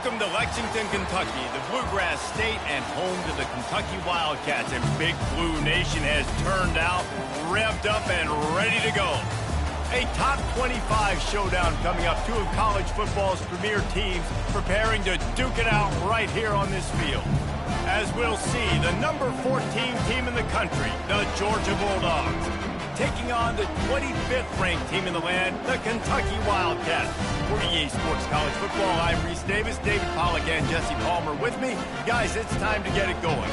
Welcome to Lexington, Kentucky, the Bluegrass State and home to the Kentucky Wildcats. And Big Blue Nation has turned out, revved up, and ready to go. A top 25 showdown coming up. Two of college football's premier teams preparing to duke it out right here on this field. As we'll see, the number 14 team in the country, the Georgia Bulldogs, taking on the 25th ranked team in the land, the Kentucky Wildcats. For EA Sports College Football, I'm Reese Davis, David Pollack, and Jesse Palmer with me. Guys, it's time to get it going.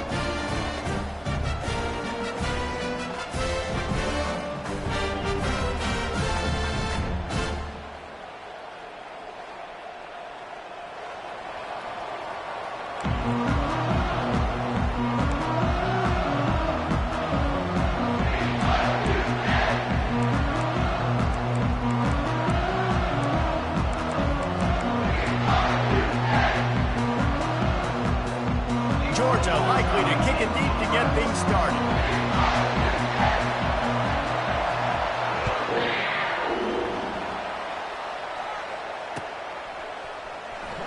Georgia likely to kick it deep to get things started.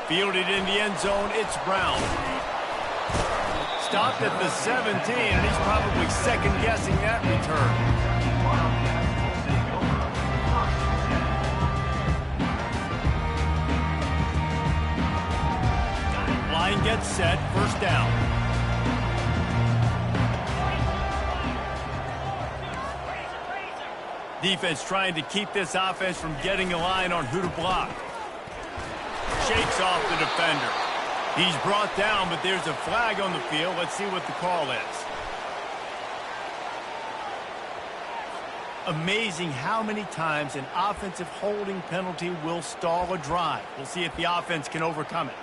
Fielded in the end zone, it's Brown. Stopped at the 17, and he's probably second-guessing that return. Line gets set, first down. Defense trying to keep this offense from getting a line on who to block. Shakes off the defender. He's brought down, but there's a flag on the field. Let's see what the call is. Amazing how many times an offensive holding penalty will stall a drive. We'll see if the offense can overcome it.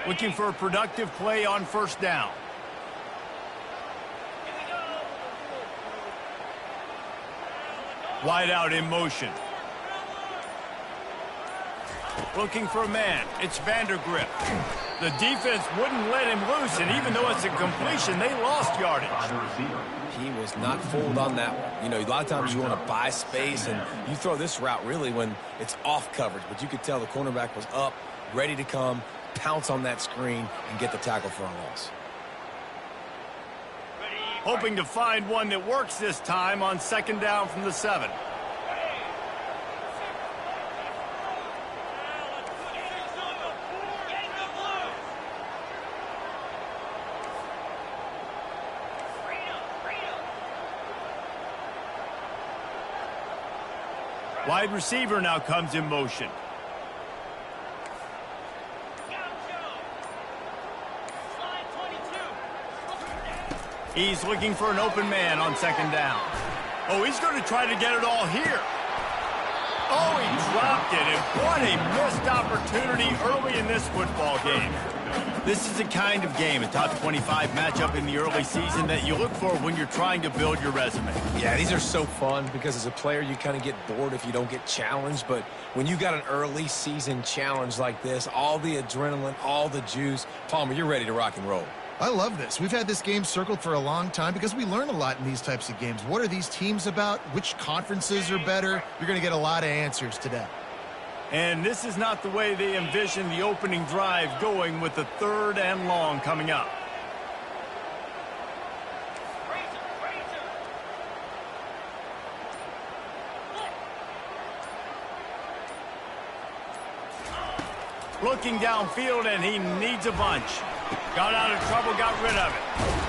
Looking for a productive play on first down. Wide out in motion. Looking for a man. It's Vandergrift. The defense wouldn't let him loose, and even though it's a completion, they lost yardage. He was not fooled on that one. You know, a lot of times you want to buy space, and you throw this route really when it's off coverage. But you could tell the cornerback was up, ready to come, pounce on that screen, and get the tackle for a loss. Hoping to find one that works this time on second down from the 7. Wide receiver now comes in motion. He's looking for an open man on second down. Oh, he's going to try to get it all here. Oh, he dropped it, and what a missed opportunity early in this football game. This is the kind of game, a top 25 matchup in the early season, that you look for when you're trying to build your resume. Yeah, these are so fun because as a player, you kind of get bored if you don't get challenged. But when you got an early season challenge like this, all the adrenaline, all the juice, Palmer, you're ready to rock and roll. I love this. We've had this game circled for a long time because we learn a lot in these types of games. What are these teams about? Which conferences are better? You're going to get a lot of answers today. And this is not the way they envision the opening drive going, with the 3rd and long coming up. Looking downfield, and he needs a bunch. Got out of trouble, got rid of it.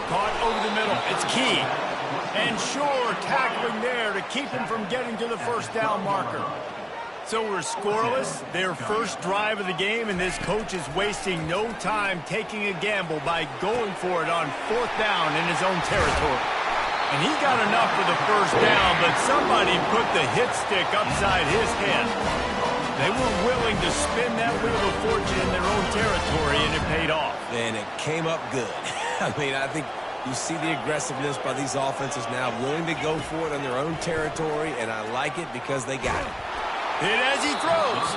Caught over the middle. It's key. And sure, tackling there to keep him from getting to the first down marker. So we're scoreless, their first drive of the game, and this coach is wasting no time taking a gamble by going for it on 4th down in his own territory. And he got enough for the first down, but somebody put the hit stick upside his head. They were willing to spin that wheel of fortune in their own territory, and it paid off. And it came up good. I mean, I think you see the aggressiveness by these offenses now, willing to go for it in their own territory, and I like it because they got it. Hit as he throws.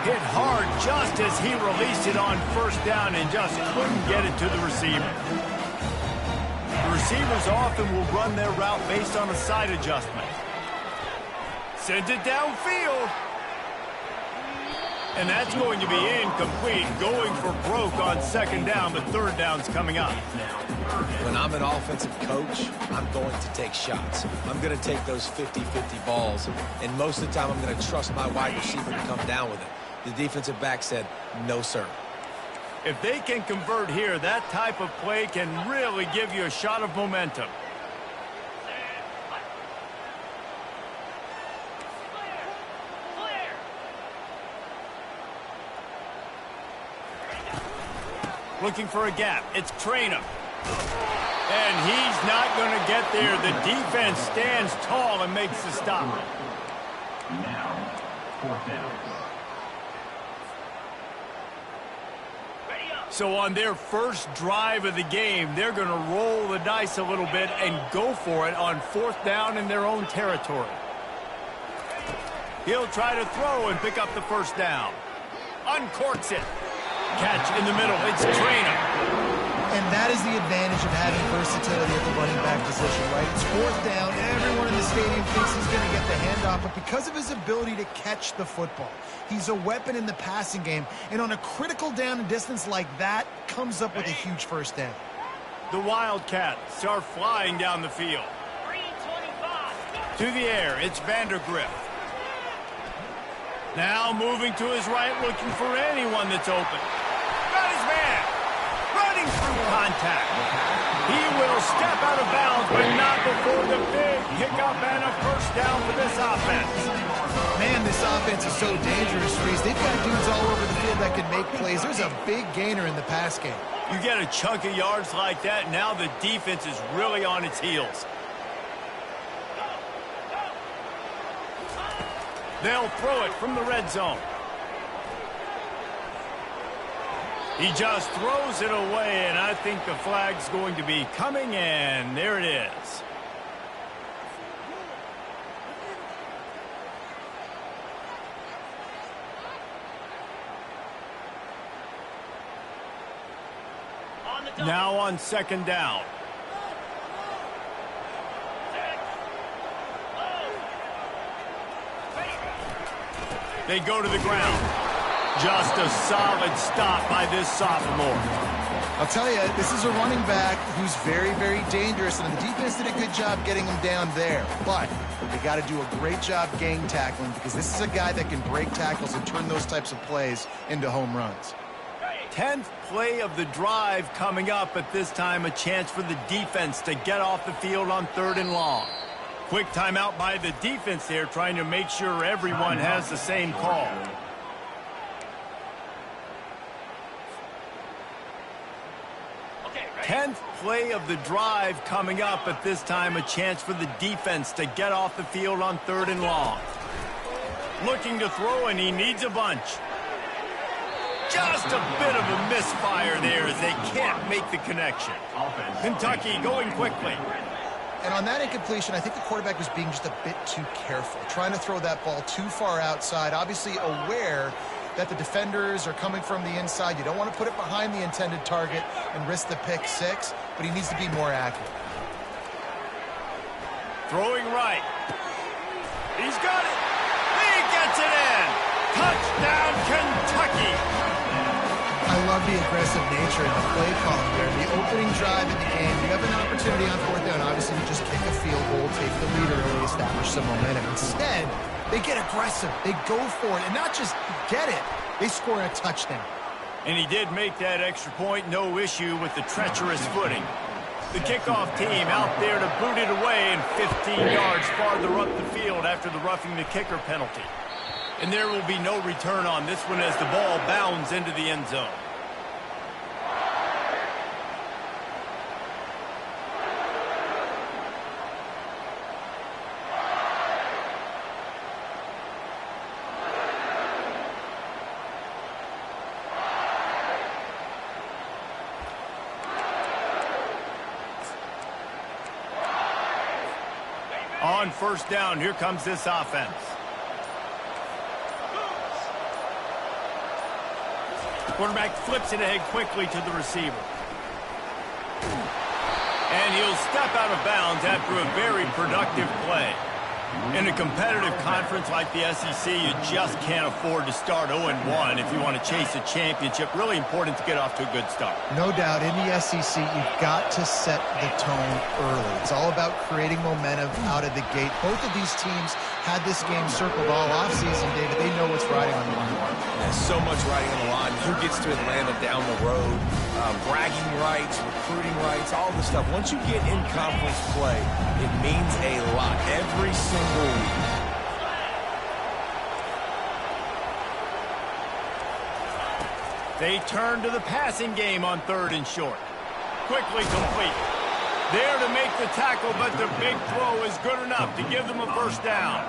Hit hard just as he released it on first down and just couldn't get it to the receiver. The Receivers often will run their route based on a side adjustment. Sends it downfield. And that's going to be incomplete, going for broke on second down, but third down's coming up. When I'm an offensive coach, I'm going to take shots. I'm going to take those 50-50 balls, and most of the time I'm going to trust my wide receiver to come down with it. The defensive back said, no, sir. If they can convert here, that type of play can really give you a shot of momentum. Looking for a gap. It's Traynham. And he's not going to get there. The defense stands tall and makes the stop. Now, fourth down. So on their first drive of the game, they're going to roll the dice a little bit and go for it on fourth down in their own territory. He'll try to throw and pick up the first down. Uncorks it. Catch in the middle. It's Traynham. And that is the advantage of having versatility at the running back position, right? It's fourth down. Everyone in the stadium thinks he's going to get the handoff, but because of his ability to catch the football, he's a weapon in the passing game, and on a critical down and distance like that, comes up with a huge first down. The Wildcats are flying down the field. To the air, it's Vandergrift. Now moving to his right, looking for anyone that's open. Got his man. Running through contact. He will step out of bounds, but not before the big hiccup and a first down for this offense. Man, this offense is so dangerous, Reese. They've got dudes all over the field that can make plays. There's a big gainer in the pass game. You get a chunk of yards like that, now the defense is really on its heels. They'll throw it from the red zone. He just throws it away, and I think the flag's going to be coming, and there it is. Now on second down. They go to the ground. Just a solid stop by this sophomore. I'll tell you, this is a running back who's very, very dangerous, and the defense did a good job getting him down there. But they got to do a great job gang tackling, because this is a guy that can break tackles and turn those types of plays into home runs. 10th play of the drive coming up, but this time a chance for the defense to get off the field on third and long. Quick timeout by the defense there, trying to make sure everyone has the same call. Okay, 10th play of the drive coming up, but this time a chance for the defense to get off the field on third and long. Looking to throw, and he needs a bunch. Just a bit of a misfire there as they can't make the connection. Kentucky going quickly. And on that incompletion, I think the quarterback was being just a bit too careful, trying to throw that ball too far outside, obviously aware that the defenders are coming from the inside. You don't want to put it behind the intended target and risk the pick six, but he needs to be more accurate. Throwing right. He's got it. He gets it in. Touchdown, Kentucky. I love the aggressive nature and the play calling there. The opening drive in the game, you have an opportunity on fourth down. Obviously, you just kick a field goal, take the lead early, establish some momentum. Instead, they get aggressive. They go for it, and not just get it, they score a touchdown. And he did make that extra point, no issue with the treacherous footing. The kickoff team out there to boot it away, and 15 yards farther up the field after the roughing the kicker penalty. And there will be no return on this one as the ball bounds into the end zone. On first down, here comes this offense. Quarterback flips it ahead quickly to the receiver. And he'll step out of bounds after a very productive play. In a competitive conference like the SEC, you just can't afford to start 0-1 if you want to chase a championship. Really important to get off to a good start. No doubt, in the SEC, you've got to set the tone early. It's all about creating momentum out of the gate. Both of these teams had this game circled all offseason, David. They know what's riding on the line. There's so much riding on the line. Who gets to Atlanta down the road? Bragging rights, recruiting rights, all this stuff. Once you get in conference play, it means a lot every single week. They turn to the passing game on 3rd and short. Quickly complete. There to make the tackle, but the big throw is good enough to give them a first down.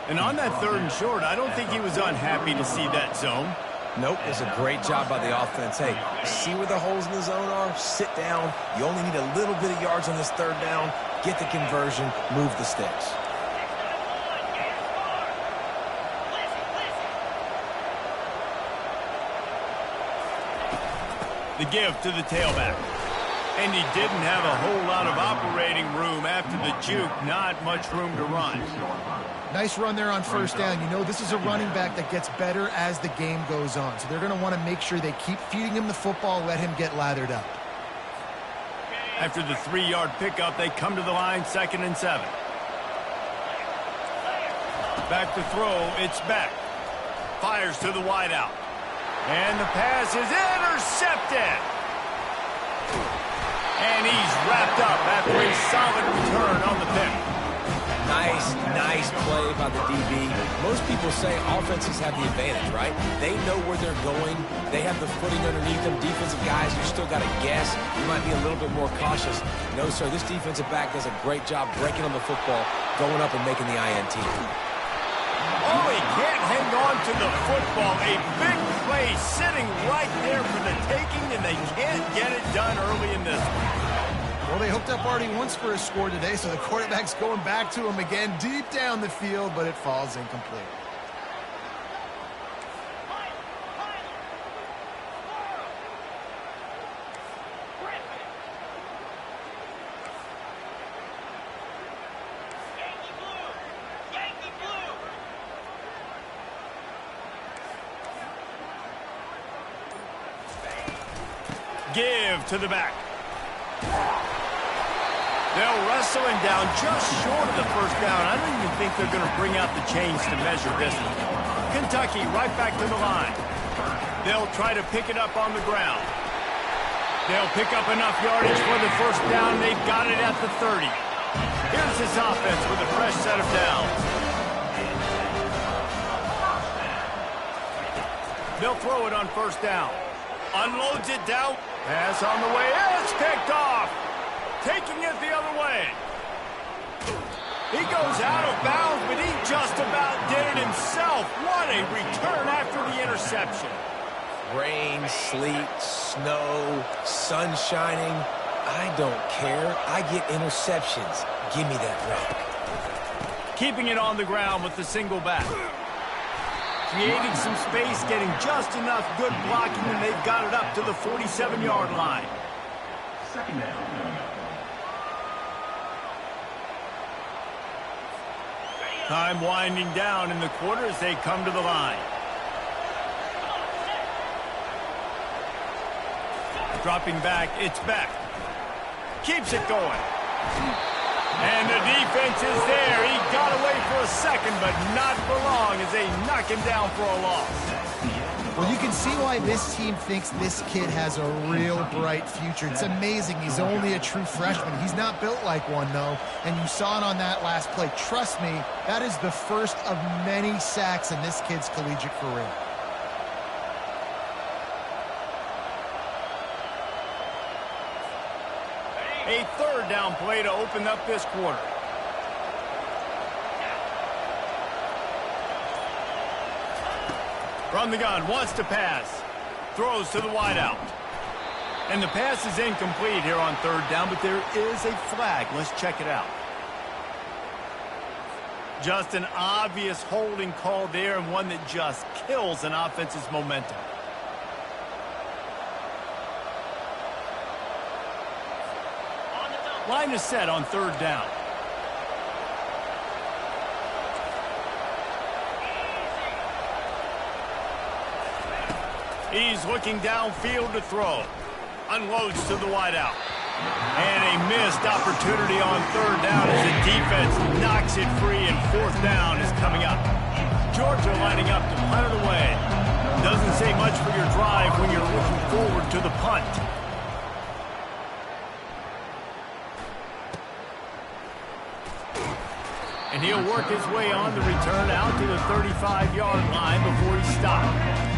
And on that 3rd and short, I don't think he was unhappy to see that zone. Nope, it's a great job by the offense. Hey, see where the holes in the zone are? Sit down. You only need a little bit of yards on this 3rd down. Get the conversion. Move the sticks. The give to the tailback. And he didn't have a whole lot of operating room after the juke. Not much room to run. Nice run there on 1st down. You know, this is a running back that gets better as the game goes on. So they're going to want to make sure they keep feeding him the football, let him get lathered up. After the 3-yard pickup, they come to the line, 2nd and 7. Back to throw, it's Beck. Fires to the wideout. And the pass is intercepted. And he's wrapped up after a solid return on the pick. Nice play by the DB. Most people say offenses have the advantage, right? They know where they're going. They have the footing underneath them. Defensive guys, you still got to guess. You might be a little bit more cautious. No, sir, this defensive back does a great job breaking on the football, going up and making the INT. Oh, he can't hang on to the football. A big play sitting right there for the taking, and they can't get it done early in this one. Well, they hooked up already once for a score today, so the quarterback's going back to him again deep down the field, but it falls incomplete. Give to the back. They'll wrestle him down just short of the first down. I don't even think they're going to bring out the chains to measure this one. Kentucky right back to the line. They'll try to pick it up on the ground. They'll pick up enough yardage for the first down. They've got it at the 30. Here's his offense with a fresh set of downs. They'll throw it on 1st down. Unloads it down. Pass on the way. It's picked off. Taking it the other way. He goes out of bounds, but he just about did it himself. What a return after the interception. Rain, sleet, snow, sun shining. I don't care. I get interceptions. Give me that rock. Keeping it on the ground with the single back. Creating some space, getting just enough good blocking, and they've got it up to the 47-yard line. 2nd down. Time winding down in the quarter as they come to the line. Dropping back, it's Beck. Keeps it going. And the defense is there. He got away for a second, but not for long as they knock him down for a loss. Well, you can see why this team thinks this kid has a real bright future. It's amazing. He's only a true freshman. He's not built like one, though, and you saw it on that last play. Trust me, that is the first of many sacks in this kid's collegiate career. A 3rd down play to open up this quarter. From the gun, wants to pass. Throws to the wideout. And the pass is incomplete here on 3rd down, but there is a flag. Let's check it out. Just an obvious holding call there, and one that just kills an offense's momentum. Line is set on third down. He's looking downfield to throw. Unloads to the wideout. And a missed opportunity on third down as the defense knocks it free, and fourth down is coming up. Georgia lining up to punt it away. Doesn't say much for your drive when you're looking forward to the punt. And he'll work his way on the return out to the 35-yard line before he stops.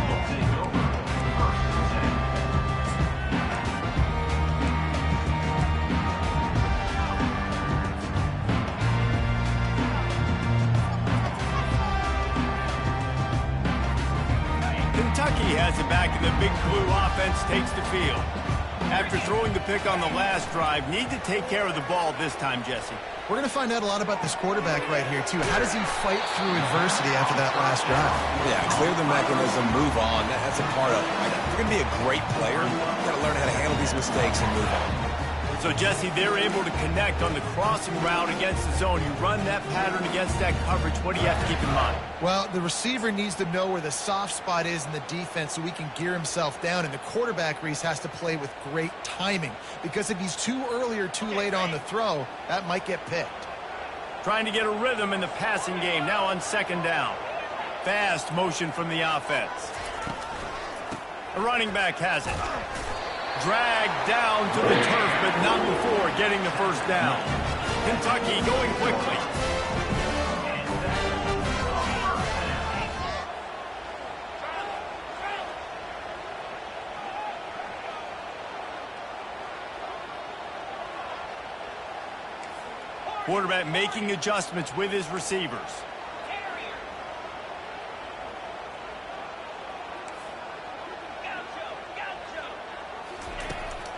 Kentucky has it back, and the Big Blue offense takes the field. After throwing the pick on the last drive, need to take care of the ball this time, Jesse. We're going to find out a lot about this quarterback right here, too. How does he fight through adversity after that last drive? Yeah, clear the mechanism, move on. That's a part of it. Right? If you're going to be a great player, you've got to learn how to handle these mistakes and move on. So, Jesse, they're able to connect on the crossing route against the zone. You run that pattern against that coverage. What do you have to keep in mind? Well, the receiver needs to know where the soft spot is in the defense so he can gear himself down. And the quarterback, Reese, has to play with great timing. Because if he's too early or too late on the throw, that might get picked. Trying to get a rhythm in the passing game. Now on second down. Fast motion from the offense. The running back has it. Dragged down to the turf, but not before getting the first down. Kentucky going quickly. Quarterback making adjustments with his receivers.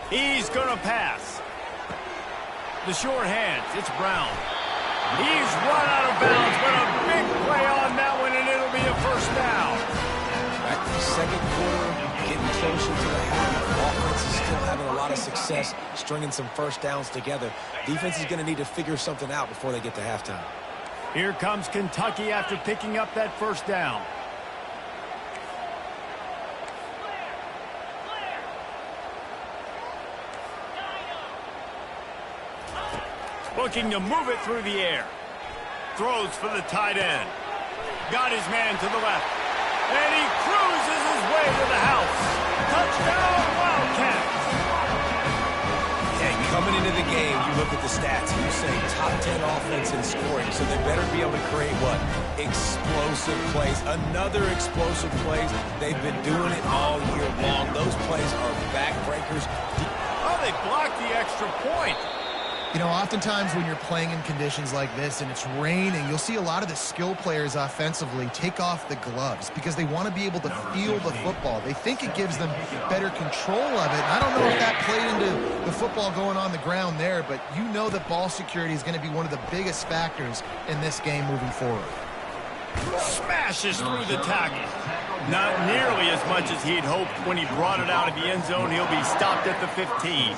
He's going to pass. The short hands. It's Brown. He's run out of bounds, but a big play on that one, and it'll be a first down. Back to the second quarter, getting closer to the half. Offense is still having a lot of success stringing some first downs together. Defense is going to need to figure something out before they get to halftime. Here comes Kentucky after picking up that first down. Looking to move it through the air. Throws for the tight end. Got his man to the left. And he cruises his way to the house. Touchdown, Wildcats. Yeah, coming into the game, you look at the stats and you say top 10 offense in scoring, so they better be able to create what? Explosive plays. Another explosive plays. They've been doing it all year long. Those plays are backbreakers. Oh, they blocked the extra point. You know, oftentimes when you're playing in conditions like this and it's raining, you'll see a lot of the skill players offensively take off the gloves because they want to be able to feel the football. They think it gives them better control of it. And I don't know if that played into the football going on the ground there, but you know that ball security is going to be one of the biggest factors in this game moving forward. Smashes through the tackle. Not nearly as much as he'd hoped when he brought it out of the end zone. He'll be stopped at the 15.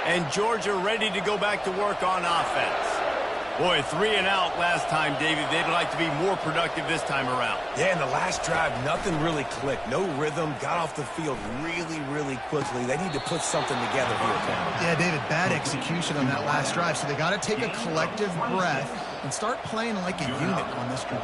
And Georgia ready to go back to work on offense. Boy, 3 and out last time, David. They'd like to be more productive this time around. Yeah, in the last drive, nothing really clicked. No rhythm, got off the field really quickly. They need to put something together here, Cameron. Yeah, David, bad execution on that last drive. So they got to take a collective breath and start playing like a unit on this drive.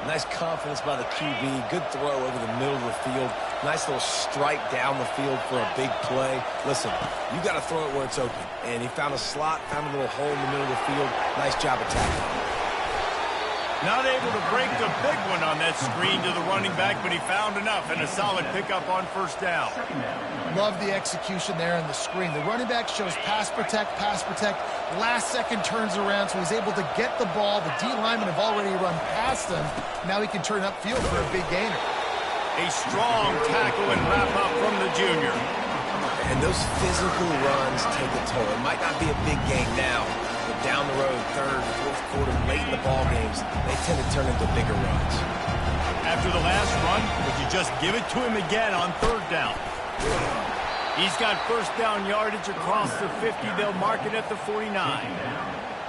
Nice confidence by the QB. Good throw over the middle of the field. Nice little strike down the field for a big play. Listen, you got to throw it where it's open. And he found a slot, found a little hole in the middle of the field. Nice job attacking. Not able to break the big one on that screen to the running back, but he found enough and a solid pickup on first down. Love the execution there on the screen. The running back shows pass protect. Last second turns around, so he's able to get the ball. The D linemen have already run past him. Now he can turn upfield for a big gainer. A strong tackle and wrap up from the junior. And those physical runs take a toll. It might not be a big game now, but down the road, third, fourth quarter, late in the ball games, they tend to turn into bigger runs. After the last run, would you just give it to him again on third down? He's got first down yardage across the 50. They'll mark it at the 49.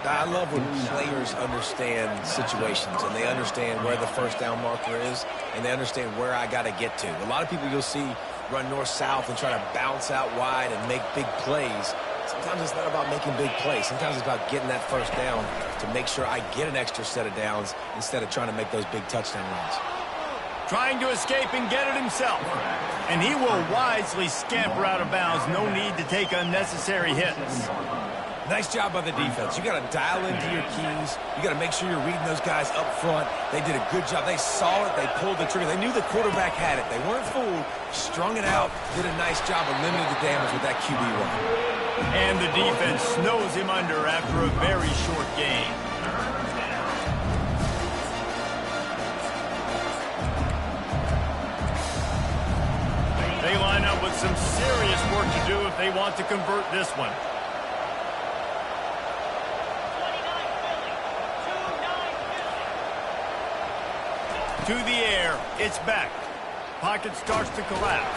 I love when players understand situations and they understand where the first down marker is and they understand where I got to get to. A lot of people you'll see run north-south and try to bounce out wide and make big plays. Sometimes it's not about making big plays. Sometimes it's about getting that first down to make sure I get an extra set of downs instead of trying to make those big touchdown runs. Trying to escape and get it himself. And he will wisely scamper out of bounds. No need to take unnecessary hits. Nice job by the defense. You got to dial into your keys. You got to make sure you're reading those guys up front. They did a good job. They saw it. They pulled the trigger. They knew the quarterback had it. They weren't fooled. Strung it out. Did a nice job of limiting the damage with that QB run. And the defense snows him under after a very short gain. They line up with some serious work to do if they want to convert this one. To the air, it's back. Pocket starts to collapse.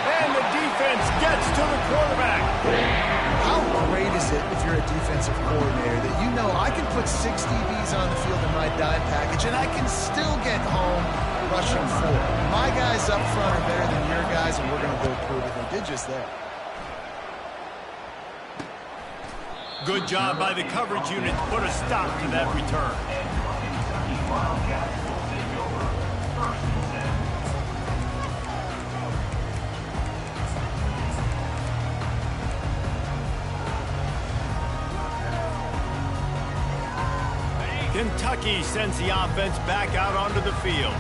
And the defense gets to the quarterback. How great is it if you're a defensive coordinator that you know I can put 6 DBs on the field in my dime package and I can still get home rushing 4. My guys up front are better than your guys, and we're going to go prove it. They did just that. Good job by the coverage unit to put a stop to that return. Kentucky sends the offense back out onto the field.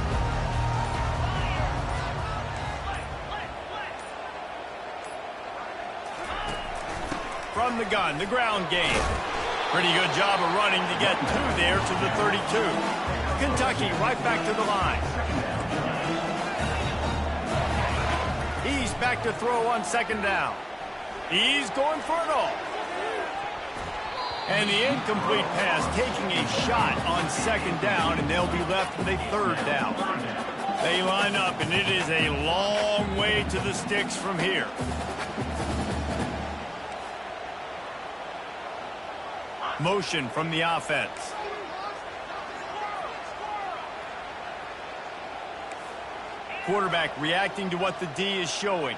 From the gun, the ground game. Pretty good job of running to get 2 there to the 32. Kentucky right back to the line. He's back to throw on second down. He's going for it all. And the incomplete pass taking a shot on second down, and they'll be left with a third down. They line up, and it is a long way to the sticks from here. Motion from the offense. Quarterback reacting to what the D is showing.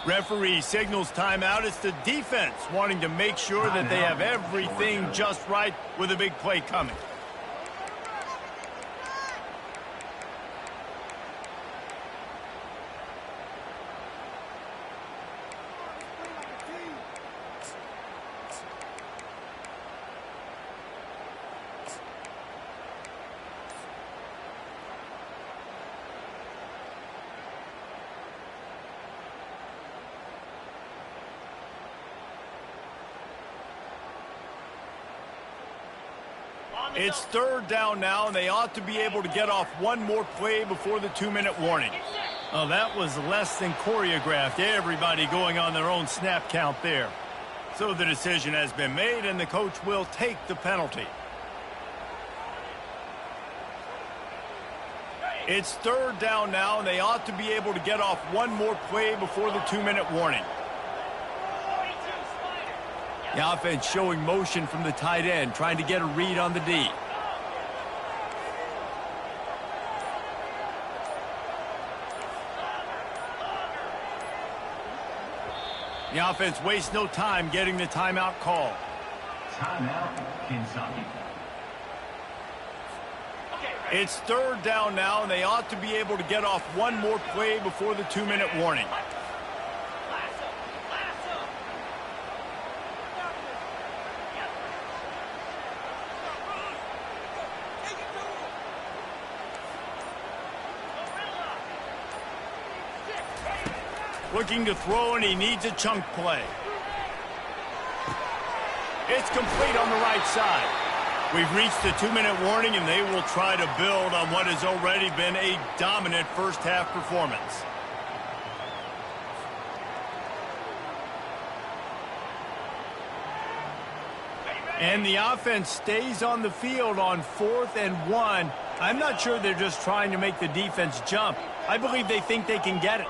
Referee signals timeout. It's the defense wanting to make sure that they have everything just right with a big play coming. It's third down now, and they ought to be able to get off one more play before the 2-minute warning. Oh, that was less than choreographed. Everybody going on their own snap count there. So the decision has been made, and the coach will take the penalty. It's third down now, and they ought to be able to get off one more play before the 2-minute warning. The offense showing motion from the tight end, trying to get a read on the D. The offense wastes no time getting the timeout call. Timeout, Kentucky. It's third down now, and they ought to be able to get off one more play before the 2-minute warning. Looking to throw, and he needs a chunk play. It's complete on the right side. We've reached the 2-minute warning, and they will try to build on what has already been a dominant first-half performance. And the offense stays on the field on 4th and 1. I'm not sure they're just trying to make the defense jump. I believe they think they can get it.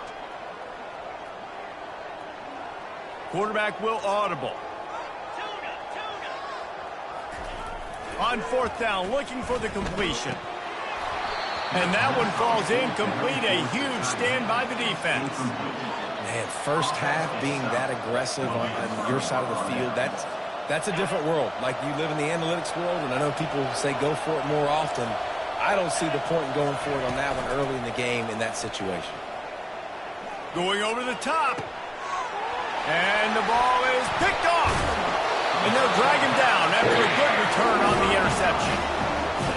Quarterback will audible. On 4th down, looking for the completion. And that one falls incomplete. A huge stand by the defense. Man, first half being that aggressive on your side of the field, that's a different world. Like, you live in the analytics world, and I know people say go for it more often. I don't see the point in going for it on that one early in the game in that situation. Going over the top. And the ball is picked off. And they'll drag him down after a good return on the interception.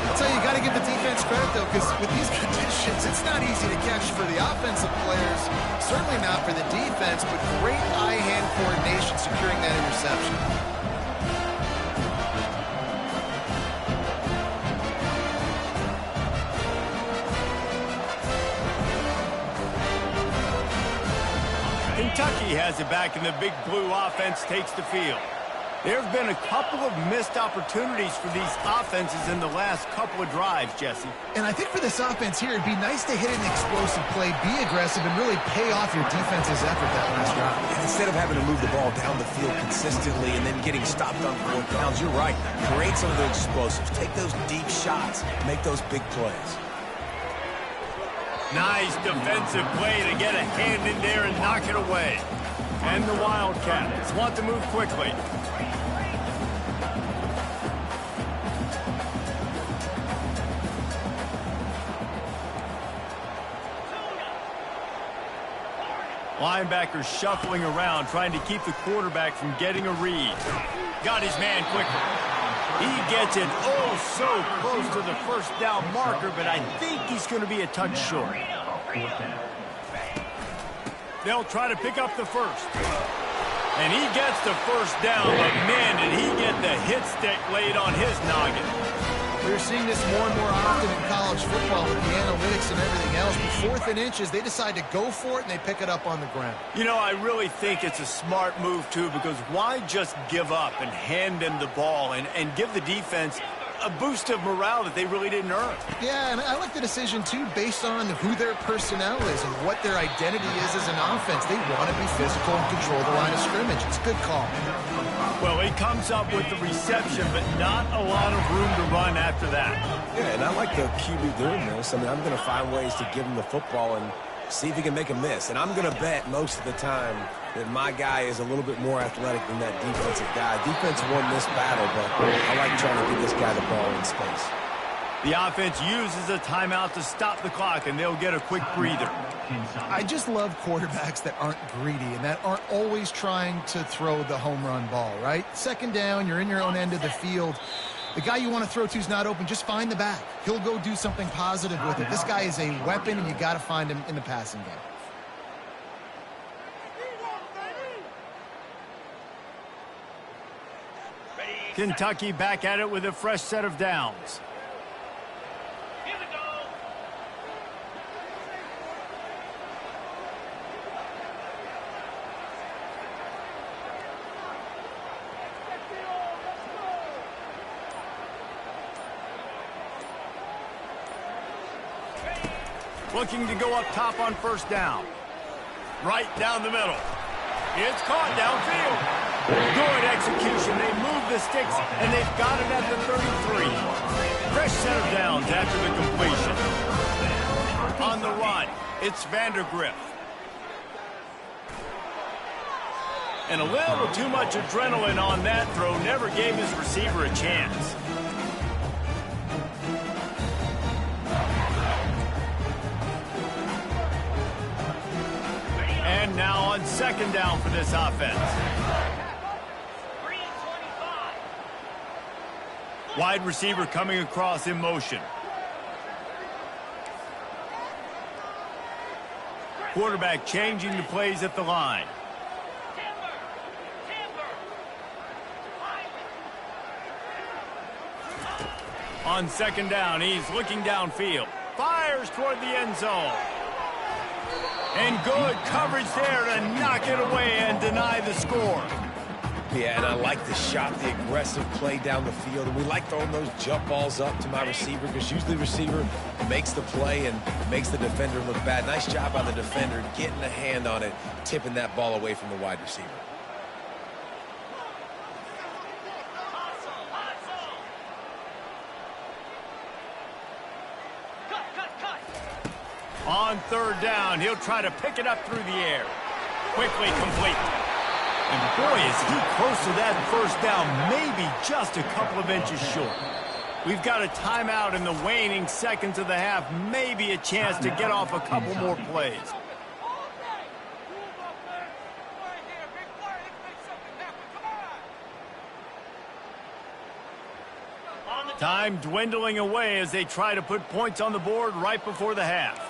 I'll tell you, you got to give the defense credit, though, because with these conditions, it's not easy to catch for the offensive players. Certainly not for the defense, but great eye-hand coordination securing that interception. Kentucky has it back, and the Big Blue offense takes the field. There have been a couple of missed opportunities for these offenses in the last couple of drives, Jesse. And I think for this offense here, it'd be nice to hit an explosive play, be aggressive, and really pay off your defense's effort that last drive. And instead of having to move the ball down the field consistently and then getting stopped on 4th downs, you're right. Create some of those explosives. Take those deep shots. Make those big plays. Nice defensive play to get a hand in there and knock it away. And the Wildcats want to move quickly. Linebacker shuffling around, trying to keep the quarterback from getting a read. Got his man quickly. He gets it so close to the first down marker, but I think he's going to be a touch short. They'll try to pick up the first. And he gets the first down, but man, did he get the hit stick laid on his noggin. We're seeing this more and more often in college football with the analytics and everything else. But 4th and inches, they decide to go for it, and they pick it up on the ground. You know, I really think it's a smart move, too, because why just give up and hand them the ball and give the defense a boost of morale that they really didn't earn? Yeah, and I like the decision, too, based on who their personnel is and what their identity is as an offense. They want to be physical and control the line of scrimmage. It's a good call. Well, he comes up with the reception, but not a lot of room to run after that. Yeah, and I like the QB doing this. I mean, I'm going to find ways to give him the football and see if he can make a miss. And I'm going to bet most of the time that my guy is a little bit more athletic than that defensive guy. Defense won this battle, but I like trying to get this guy the ball in space. The offense uses a timeout to stop the clock, and they'll get a quick breather. I just love quarterbacks that aren't greedy and that aren't always trying to throw the home run ball, right? 2nd down, you're in your own end of the field. The guy you want to throw to is not open. Just find the back. He'll go do something positive with it. This guy is a weapon, and you got to find him in the passing game. Kentucky back at it with a fresh set of downs. Looking to go up top on 1st down. Right down the middle. It's caught downfield. Good execution. They move the sticks, and they've got it at the 33. Fresh set of downs after the completion. On the run, it's Vandergriff. And a little too much adrenaline on that throw. Never gave his receiver a chance. And now on 2nd down for this offense. Wide receiver coming across in motion. Quarterback changing the plays at the line. On 2nd down, he's looking downfield. Fires toward the end zone. And good coverage there to knock it away and deny the score. Yeah, and I like the shot, the aggressive play down the field. And we like throwing those jump balls up to my receiver because usually the receiver makes the play and makes the defender look bad. Nice job by the defender getting a hand on it, tipping that ball away from the wide receiver. On third down, he'll try to pick it up through the air. Quickly complete. And boy, is he close to that first down, maybe just a couple of inches short. We've got a timeout in the waning seconds of the half, maybe a chance to get off a couple more plays. Time dwindling away as they try to put points on the board right before the half.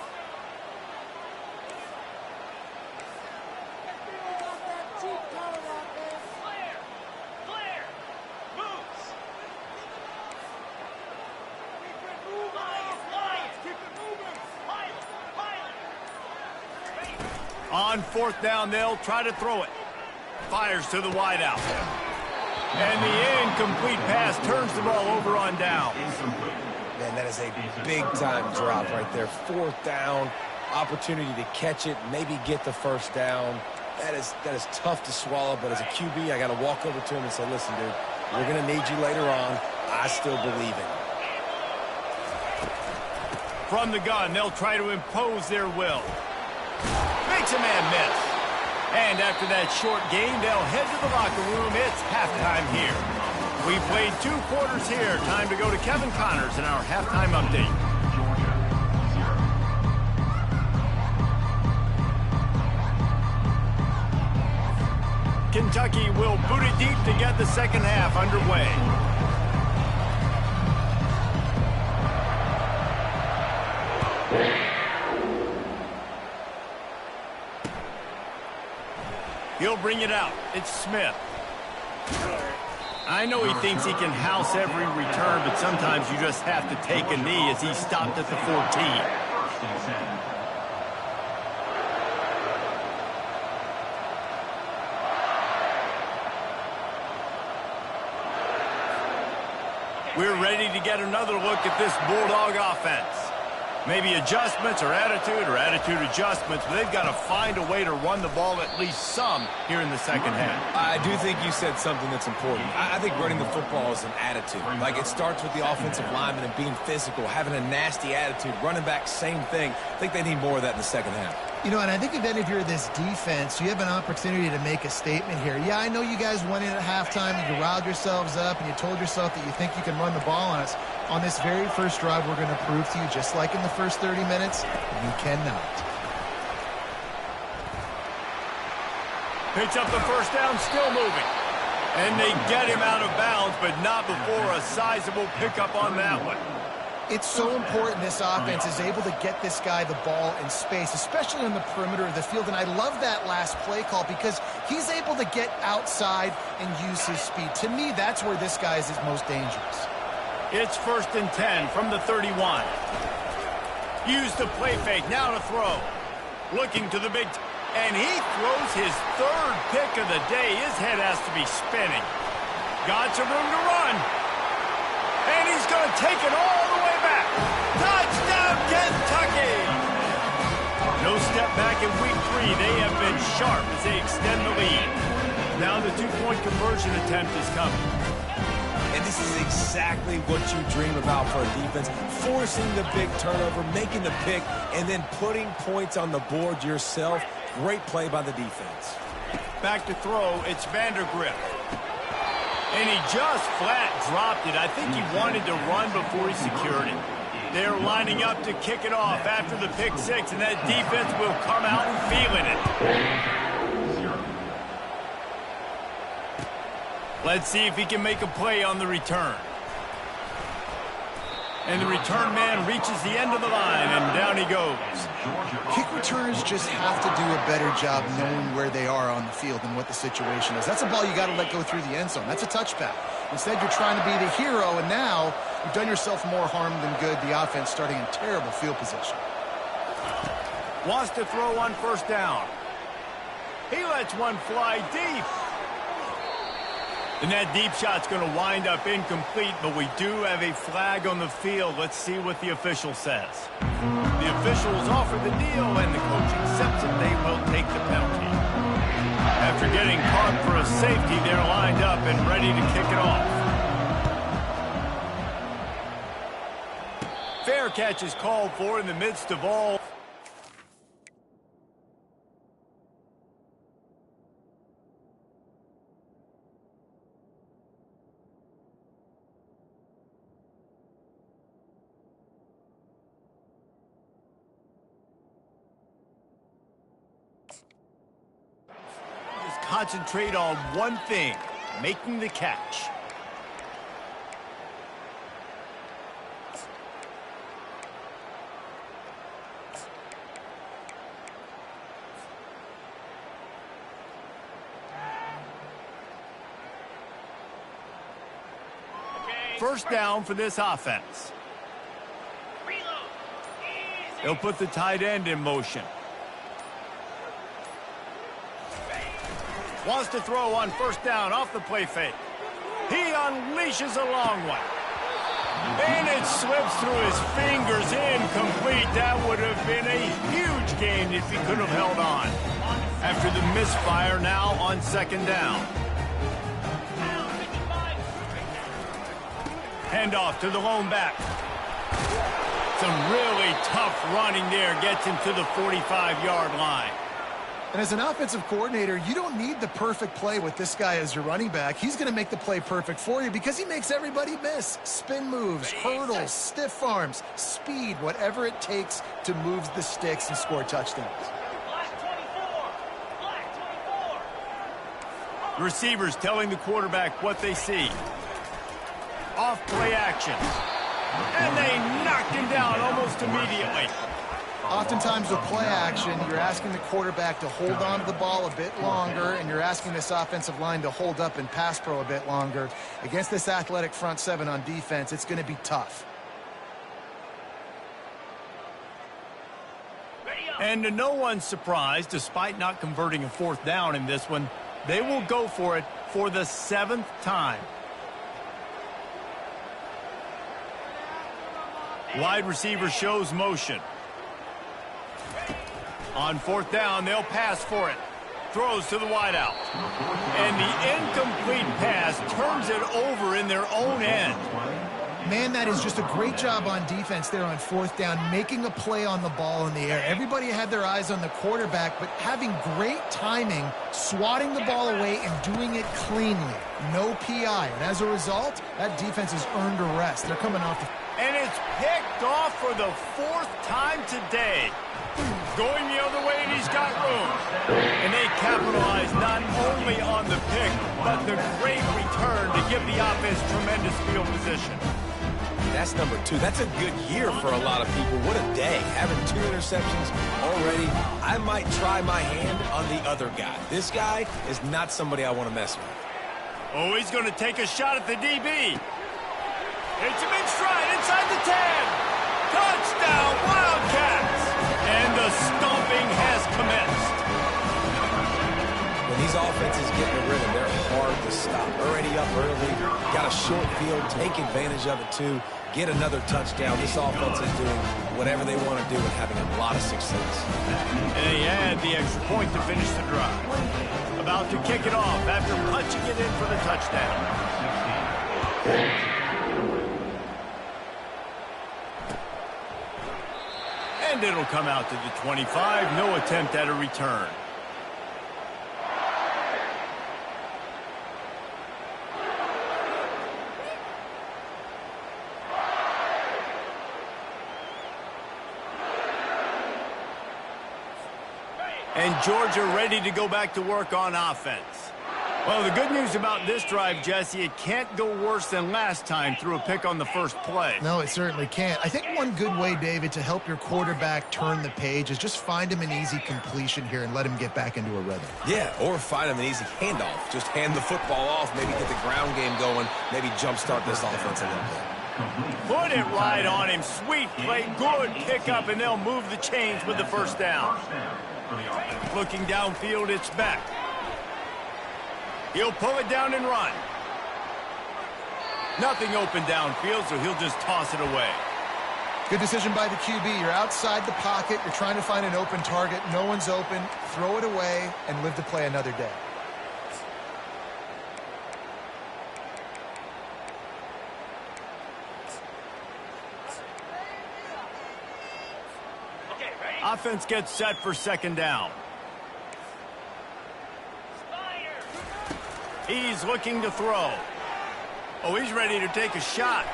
On fourth down, they'll try to throw it. Fires to the wideout. And the incomplete pass turns the ball over on down. Man, that is a big-time drop right there. Fourth down, opportunity to catch it, maybe get the first down. That is tough to swallow, but as a QB, I got to walk over to him and say, listen, dude, we're going to need you later on. I still believe in you. From the gun, they'll try to impose their will. Makes a man miss. And after that short game, they'll head to the locker room. It's halftime here. We played 2 quarters here. Time to go to Kevin Connors in our halftime update. Kentucky will boot it deep to get the second half underway. He'll bring it out. It's Smith. I know he thinks he can house every return, but sometimes you just have to take a knee as he stopped at the 14. We're ready to get another look at this Bulldog offense. Maybe adjustments or attitude adjustments, but they've got to find a way to run the ball at least some here in the second half. I do think you said something that's important. I think running the football is an attitude. Like, it starts with the offensive lineman and being physical, having a nasty attitude. Running back, same thing. I think they need more of that in the second half. You know, and I think then if you're this defense, you have an opportunity to make a statement here. Yeah, I know you guys went in at halftime and you riled yourselves up and you told yourself that you think you can run the ball on us. On this very first drive, we're going to prove to you, just like in the first 30 minutes, you cannot. Picks up the first down, still moving. And they get him out of bounds, but not before a sizable pickup on that one. It's so important this offense is able to get this guy the ball in space, especially on the perimeter of the field. And I love that last play call because he's able to get outside and use his speed. To me, that's where this guy is most dangerous. It's 1st and 10 from the 31. Use the play fake, now to throw. Looking to the big, and he throws his 3rd pick of the day. His head has to be spinning. Got some room to run. And he's going to take it all the way back. Touchdown, Kentucky! No step back in week 3. They have been sharp as they extend the lead. Now the 2-point conversion attempt is coming. And this is exactly what you dream about for a defense. Forcing the big turnover, making the pick, and then putting points on the board yourself. Great play by the defense. Back to throw, it's Vandergrift. And he just flat dropped it. I think he wanted to run before he secured it. They're lining up to kick it off after the pick 6, and that defense will come out feeling it. Let's see if he can make a play on the return. And the return man reaches the end of the line, and down he goes. Kick returners just have to do a better job knowing where they are on the field and what the situation is. That's a ball you got to let go through the end zone. That's a touchback. Instead, you're trying to be the hero, and now you've done yourself more harm than good. The offense starting in terrible field position. Wants to throw on 1st down. He lets one fly deep. And that deep shot's going to wind up incomplete, but we do have a flag on the field. Let's see what the official says. The officials offer the deal, and the coach accepts it. They will take the penalty. After getting caught for a safety, they're lined up and ready to kick it off. Fair catch is called for in the midst of all. Just concentrate on one thing, making the catch. First down for this offense. They'll put the tight end in motion. Wants to throw on first down off the play fake. He unleashes a long one. And it slips through his fingers, incomplete. That would have been a huge gain if he could have held on. After the misfire, now on second down. Handoff to the lone back. Some really tough running there. Gets him to the 45-yard line. And as an offensive coordinator, you don't need the perfect play with this guy as your running back. He's going to make the play perfect for you because he makes everybody miss. Spin moves, hurdles, stiff arms, speed, whatever it takes to move the sticks and score touchdowns. Receivers telling the quarterback what they see. Off play action. And they knocked him down almost immediately. Oftentimes with play action, you're asking the quarterback to hold on to the ball a bit longer, and you're asking this offensive line to hold up in pass pro a bit longer. Against this athletic front seven on defense, it's going to be tough. And to no one's surprise, despite not converting a fourth down in this one, they will go for it for the 7th time. Wide receiver shows motion. On fourth down, they'll pass for it. Throws to the wideout. And the incomplete pass turns it over in their own end. Man, that is just a great job on defense there on fourth down, making a play on the ball in the air. Everybody had their eyes on the quarterback, but having great timing, swatting the ball away and doing it cleanly. No PI. And as a result, that defense has earned a rest. They're coming off the... And it's picked off for the 4th time today. Going the other way, and he's got room. And they capitalize not only on the pick, but the great return to give the offense tremendous field position. That's number 2. That's a good year for a lot of people. What a day. Having 2 interceptions already. I might try my hand on the other guy. This guy is not somebody I want to mess with. Oh, he's going to take a shot at the DB. Hits him in stride inside the 10. Touchdown, Wildcats. And the stomping has commenced. When these offenses get in the rhythm, they're hard to stop. Already up early, got a short field, take advantage of it too, get another touchdown. This offense is doing whatever they want to do and having a lot of success. And they add the extra point to finish the drive. About to kick it off after punching it in for the touchdown. And it'll come out to the 25. No attempt at a return. And Georgia ready to go back to work on offense. Well, the good news about this drive, Jesse, it can't go worse than last time through a pick on the first play. No, it certainly can't. I think one good way, David, to help your quarterback turn the page is just find him an easy completion here and let him get back into a rhythm. Yeah, or find him an easy handoff. Just hand the football off, maybe get the ground game going, maybe jumpstart this offense a little bit. Put it right on him. Sweet play, good pickup, and they'll move the chains with the first down. Looking downfield, it's back. He'll pull it down and run. Nothing open downfield, so he'll just toss it away. Good decision by the QB. You're outside the pocket. You're trying to find an open target. No one's open. Throw it away and live to play another day. Offense gets set for second down. He's looking to throw. Oh, he's ready to take a shot.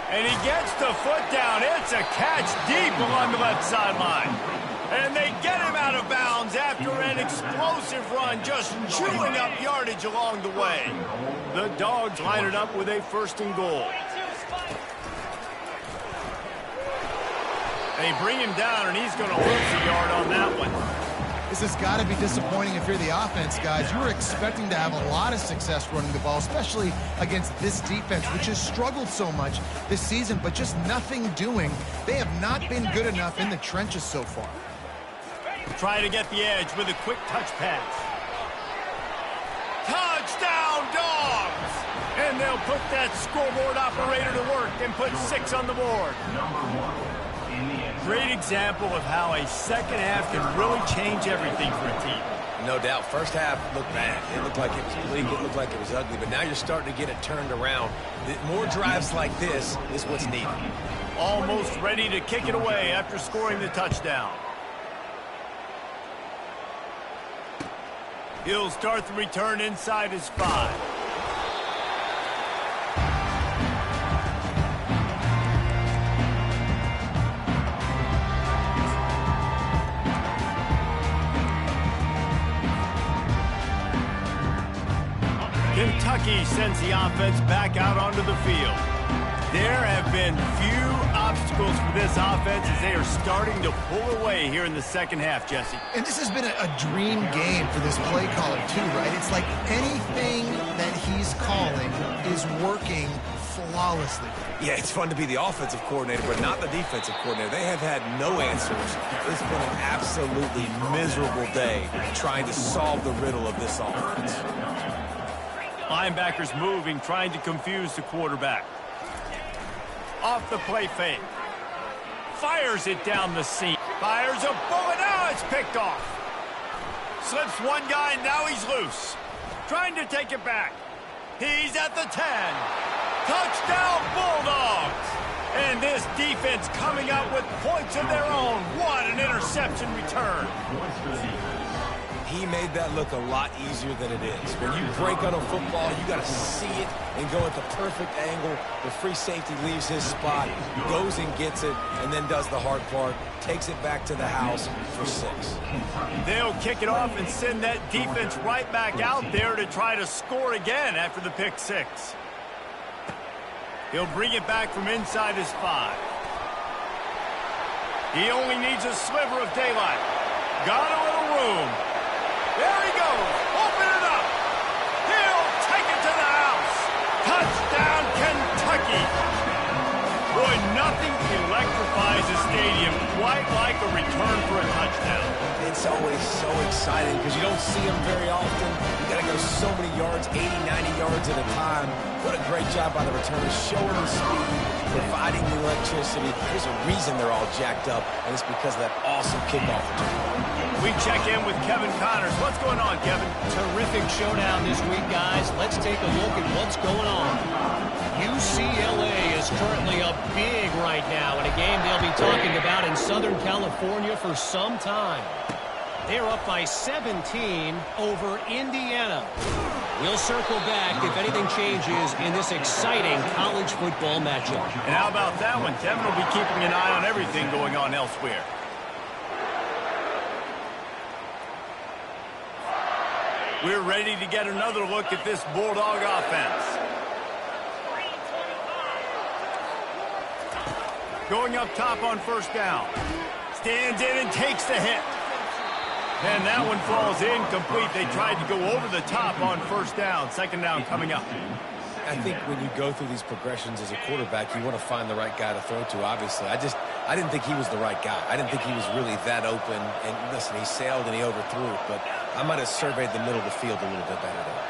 And he gets the foot down. It's a catch deep along the left sideline. And they get him out of bounds after an explosive run, just chewing up yardage along the way. The Dogs line it up with a 1st and goal. They bring him down, and he's going to lose a yard on that one. This has got to be disappointing if you're the offense, guys. You were expecting to have a lot of success running the ball, especially against this defense, which has struggled so much this season, but just nothing doing. They have not been good enough in the trenches so far. Try to get the edge with a quick touch pass. Touchdown, Dogs! And they'll put that scoreboard operator to work and put 6 on the board. Great example of how a second half can really change everything for a team. No doubt. First half looked bad. It looked like it was bleak. It looked like it was ugly. But now you're starting to get it turned around. More drives like this is what's needed. Almost ready to kick it away after scoring the touchdown. He'll start the return inside his 5. Kentucky sends the offense back out onto the field. There have been few obstacles for this offense as they are starting to pull away here in the second half, Jesse. And this has been a dream game for this play caller, too, right? It's like anything that he's calling is working flawlessly. Yeah, it's fun to be the offensive coordinator, but not the defensive coordinator. They have had no answers. It's been an absolutely miserable day trying to solve the riddle of this offense. Linebackers moving, trying to confuse the quarterback. Off the play fake. Fires it down the seam. Fires a bullet. Now it's picked off. Slips one guy, and now he's loose. Trying to take it back. He's at the 10. Touchdown, Bulldogs. And this defense coming out with points of their own. What an interception return. He made that look a lot easier than it is. When you break on a football, you got to see it and go at the perfect angle. The free safety leaves his spot, goes and gets it, and then does the hard part, takes it back to the house for 6. They'll kick it off and send that defense right back out there to try to score again after the pick 6. He'll bring it back from inside his 5. He only needs a sliver of daylight. Got a little room. There he goes. Open it up. He'll take it to the house. Touchdown, Kentucky. Boy, nothing electrifies a stadium quite like a return for a touchdown. It's always so exciting because you don't see them very often. You got to go so many yards, 80, 90 yards at a time. What a great job by the returners, showing the speed, providing the electricity. There's a reason they're all jacked up, and it's because of that awesome kickoff return. We check in with Kevin Connors. What's going on, Kevin? Terrific showdown this week, guys. Let's take a look at what's going on. UCLA is currently up big right now in a game they'll be talking about in Southern California for some time. They're up by 17 over Indiana. We'll circle back if anything changes in this exciting college football matchup. And how about that one? Kevin will be keeping an eye on everything going on elsewhere. We're ready to get another look at this Bulldog offense. Going up top on 1st down. Stands in and takes the hit. And that one falls incomplete. They tried to go over the top on 1st down. 2nd down coming up. I think when you go through these progressions as a quarterback, you want to find the right guy to throw to, obviously. I didn't think he was the right guy. I didn't think he was really that open. And listen, he sailed and he overthrew it, but I might have surveyed the middle of the field a little bit better there.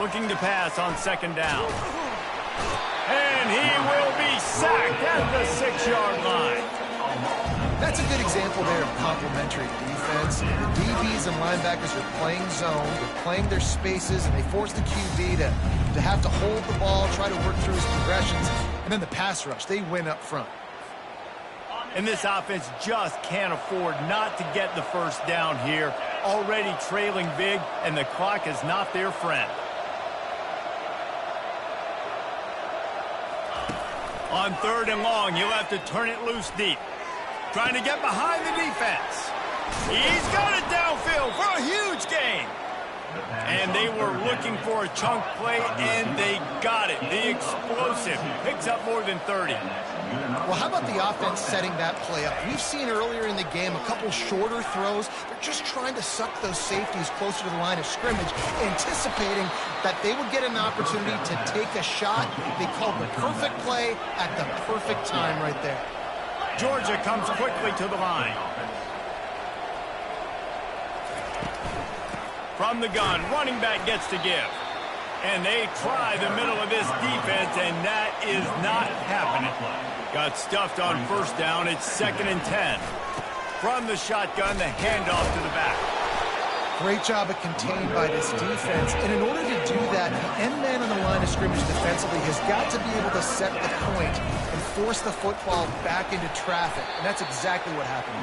Looking to pass on second down. And he will be sacked at the 6-yard line. That's a good example there of complementary defense. The DBs and linebackers are playing zone, they're playing their spaces, and they force the QB to have to hold the ball, try to work through his progressions, and then the pass rush, they win up front. And this offense just can't afford not to get the first down here. Already trailing big, and the clock is not their friend. On 3rd and long, he'll have to turn it loose deep. Trying to get behind the defense. He's got it downfield for a huge gain. And they were looking for a chunk play, and they got it. The explosive picks up more than 30. Well, how about the offense setting that play up? We've seen earlier in the game a couple shorter throws. They're just trying to suck those safeties closer to the line of scrimmage, anticipating that they would get an opportunity to take a shot. They called the perfect play at the perfect time right there. Georgia comes quickly to the line. From the gun, running back gets to give. And they try the middle of this defense, and that is not happening. Got stuffed on first down. It's 2nd and 10. From the shotgun, the handoff to the back. Great job of contained by this defense. And in order to do that, the end man on the line of scrimmage defensively has got to be able to set the point and force the football back into traffic. And that's exactly what happened.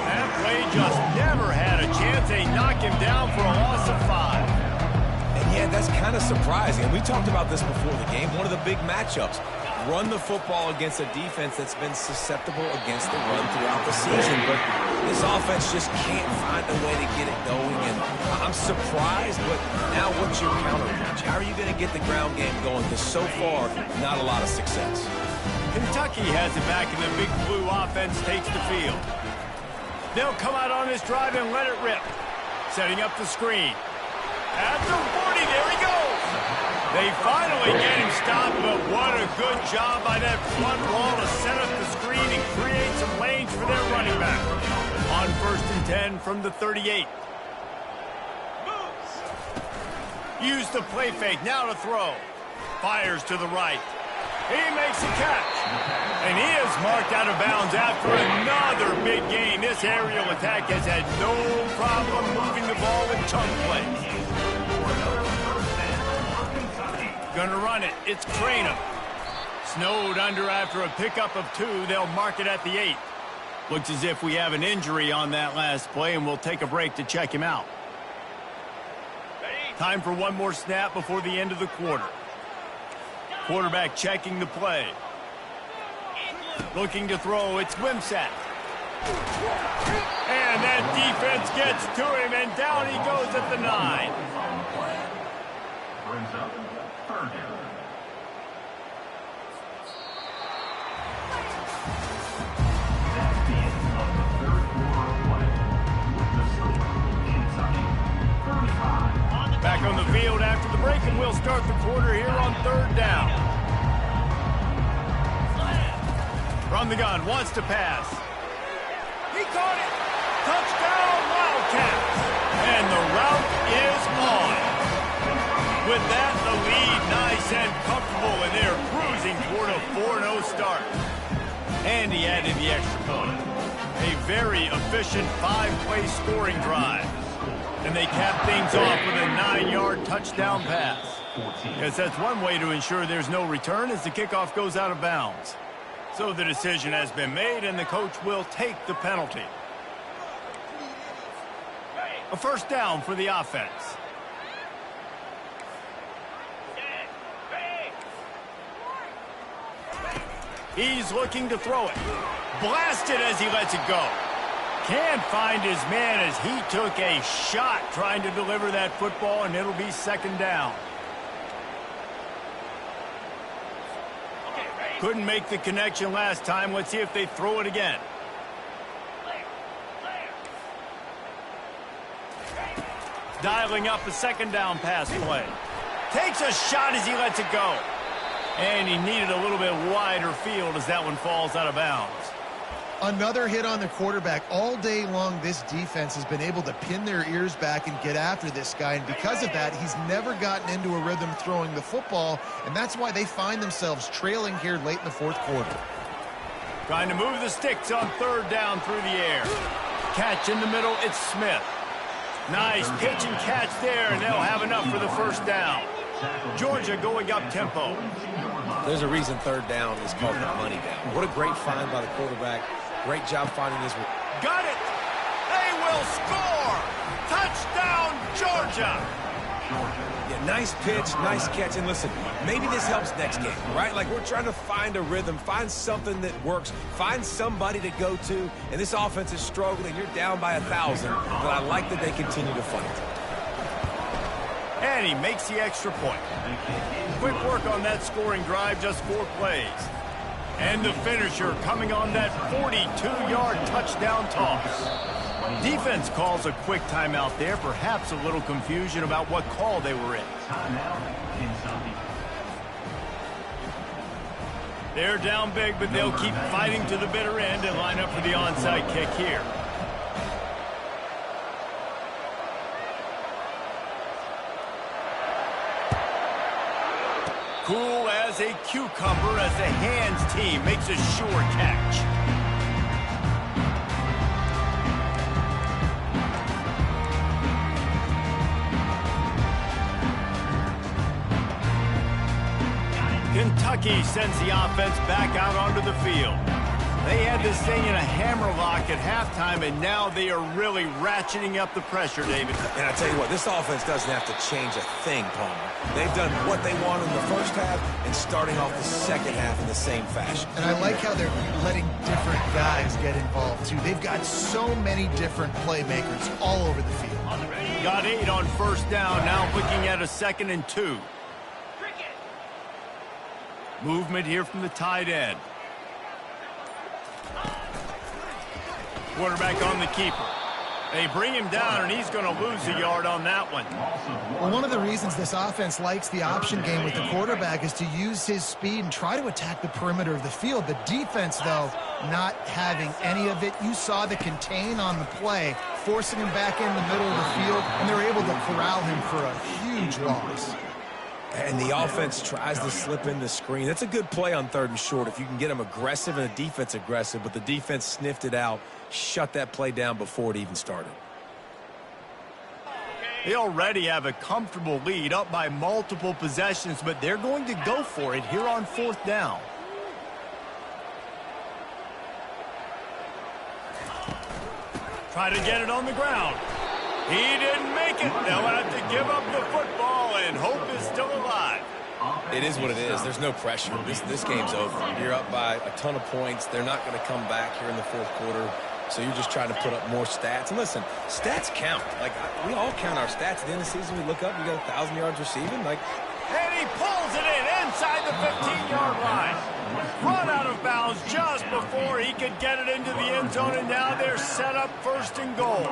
That play just never had a chance. They knock him down for a loss of 5. And yeah, that's kind of surprising. And we talked about this before the game. One of the big matchups. Run the football against a defense that's been susceptible against the run throughout the season. But this offense just can't find a way to get it going. And I'm surprised, but now what's your counterpunch? How are you going to get the ground game going? Because so far, not a lot of success. Kentucky has it back, and the Big Blue offense takes the field. They'll come out on this drive and let it rip. Setting up the screen. At the 40, there he goes. They finally get him stopped, but what a good job by that front wall to set up the screen and create some lanes for their running back. On 1st and 10 from the 38. Use the play fake, now to throw. Fires to the right. He makes a catch. And he is marked out of bounds after another big gain. This aerial attack has had no problem moving the ball with chunk plays. Gonna run it. It's Cranum. Snowed under after a pickup of 2. They'll mark it at the 8. Looks as if we have an injury on that last play, and we'll take a break to check him out. Time for one more snap before the end of the quarter. Quarterback checking the play. Looking to throw. It's Wimsatt. And that defense gets to him, and down he goes at the 9. Brings up 3rd down. That's the end of the 3rd quarter of play. The score, Kentucky 35. Back on the field after the break, and we'll start the quarter here on 3rd down. From the gun, wants to pass. He caught it. Touchdown, Wildcats. And the route is on. With that, the lead nice and comfortable, and they're cruising toward a 4-0 start. And he added the extra point. A very efficient 5-play scoring drive. And they cap things off with a 9-yard touchdown pass. Because that's one way to ensure there's no return as the kickoff goes out of bounds. So the decision has been made, and the coach will take the penalty. A first down for the offense. He's looking to throw it. Blasted as he lets it go. Can't find his man as he took a shot trying to deliver that football, and it'll be 2nd down. Couldn't make the connection last time. Let's see if they throw it again. Dialing up a 2nd down pass play. Takes a shot as he lets it go. And he needed a little bit wider field as that one falls out of bounds. Another hit on the quarterback. All day long, this defense has been able to pin their ears back and get after this guy, and because of that, he's never gotten into a rhythm throwing the football, and that's why they find themselves trailing here late in the fourth quarter. Trying to move the sticks on third down through the air. Catch in the middle, it's Smith. Nice pitch and catch there, and they'll have enough for the first down. Georgia going up tempo. There's a reason third down is called the money down. What a great find by the quarterback. Great job finding this one. Got it! They will score! Touchdown, Georgia! Yeah, nice pitch, nice catch. And listen, maybe this helps next game, right? Like, we're trying to find a rhythm, find something that works, find somebody to go to. And this offense is struggling. You're down by 1,000, but I like that they continue to fight. And he makes the extra point. Quick work on that scoring drive, just 4 plays. And the finisher coming on that 42-yard touchdown toss. Defense calls a quick timeout there, perhaps a little confusion about what call they were in. They're down big, but they'll keep fighting to the bitter end and line up for the onside kick here. Cool as a cucumber as the hands team makes a sure catch. Kentucky sends the offense back out onto the field. They had this thing in a hammerlock at halftime, and now they are really ratcheting up the pressure, David. And I tell you what, this offense doesn't have to change a thing, Palmer. They've done what they want in the first half and starting off the second half in the same fashion. And I like how they're letting different guys get involved, too. They've got so many different playmakers all over the field. Got 8 on first down, now looking at a 2nd and 2. Movement here from the tight end. Quarterback on the keeper. They bring him down, and he's going to lose a yard on that one. Well, one of the reasons this offense likes the option game with the quarterback is to use his speed and try to attack the perimeter of the field. The defense, though, not having any of it. You saw the contain on the play, forcing him back in the middle of the field, and they were able to corral him for a huge loss. And the offense tries to slip in the screen. That's a good play on 3rd and short if you can get them aggressive and the defense aggressive, but the defense sniffed it out, shut that play down before it even started. They already have a comfortable lead, up by multiple possessions, but they're going to go for it here on 4th down. Try to get it on the ground. He didn't make it. They'll have to give up the football, and hope is still alive. It is what it is. There's no pressure. This game's over. You're up by a ton of points. They're not going to come back here in the 4th quarter. So you're just trying to put up more stats. And listen, stats count. Like, we all count our stats. At the end of the season, we look up, you got 1,000 yards receiving. Like, and he pulls it in inside the 15-yard line. Run out of bounds just before he could get it into the end zone, and now they're set up 1st and goal.